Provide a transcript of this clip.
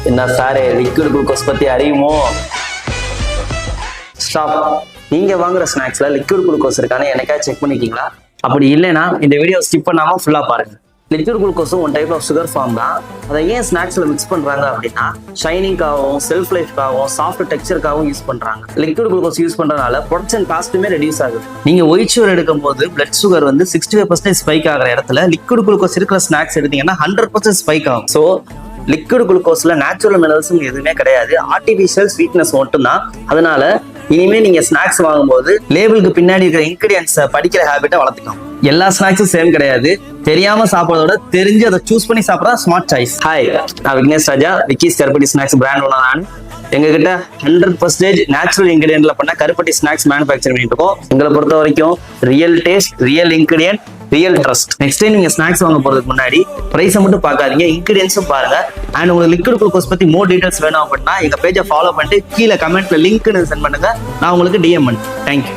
என்ன sir liquid glucose பத்தி அறியுமோ? Stop. நீங்க வாங்குற ஸ்நாக்ஸ்ல லிக்விட் குளுக்கோஸ் இருக்கான்னு எனக்காக செக் பண்ணிக்கிங்களா? அப்படி இல்லைன்னா இந்த வீடியோ ஸ்கிப் பண்ணாம ஃபுல்லா பாருங்க. லிக்விட் குளுக்கோஸும் one type of sugar form தான். அதை ஏன் ஸ்நாக்ஸ்ல மிக்ஸ் பண்றாங்க அப்படின்னா ஷைனிங்காகவும் செல்ஃப் லைஃப்காகவும் சாஃப்ட் டெக்ஸ்சருக்காகவும் யூஸ் பண்றாங்க. லிக்விட் குளுக்கோஸ் யூஸ் பண்றதுனால ப்ரொடக்ஷன் காஸ்ட்டுமே ரெடியூஸ் ஆகுது. நீங்க ஒயிட் சுகர் எடுக்கும் போது பிளட் சுகர் வந்து 65% ஸ்பைக் ஆகிற இடத்துல லிக்விட் குளுக்கோஸ் இருக்கிற ஸ்நாக்ஸ் எடுத்தீங்கன்னா 100% ஸ்பைக் ஆகும். ஸோ லிக்விட் குளுக்கோஸ்ல நேச்சுரல் மினரல்ஸும் எதுவுமே கிடையாது, ஆர்டிஃபிஷியல் ஸ்வீட்னஸ் மட்டும்தான். அதனால இனிமே நீங்க ஸ்நாக்ஸ் வாங்கும்போது லேபிளுக்கு பின்னாடி இருக்கிற இன்கிரிடியன்ஸை படிக்கிற ஹேபிட்டை வளர்த்துக்கோங்க. எல்லா ஸ்நாக்ஸும் சேம் கிடையாது. தெரியாம சாப்பிடறதோட தெரிஞ்சு அதை சூஸ் பண்ணி சாப்பிட்றா ஸ்மார்ட் சாய்ஸ். ஹாய், நான் விக்னேஷ் ராஜா, விக்கிஸ் கருப்பட்டி ஸ்நாக்ஸ் பிராண்ட் ஓனர். நான் எங்ககிட்ட 100% நேச்சுரல் இன்கிரிடியன்ட்ல பண்ண கருப்பட்டி ஸ்நாக்ஸ் மேனுஃபேக்சர் பண்ணிட்டு இருக்கோம். எங்களை பொறுத்த வரைக்கும் real taste, real ingredient, real trust. Next time நீங்க ஸ்நாக்ஸ் வாங்க போறதுக்கு முன்னாடி பிரைஸை மட்டும் பார்க்காதீங்க, இன்கிரிடியன்ஸும் பாருங்க. அண்ட் உங்களுக்கு லிக்விட் குளுக்கோஸ் பத்தி மோர் டீடைல்ஸ் வேணும் அப்படின்னா எங்க பேஜை ஃபாலோ பண்ணிட்டு கீழே கமெண்ட்ல லிங்க்னு சென்ட் பண்ணுங்க, நான் உங்களுக்கு டிஎம் பண்ணுறேன். தேங்க்யூ.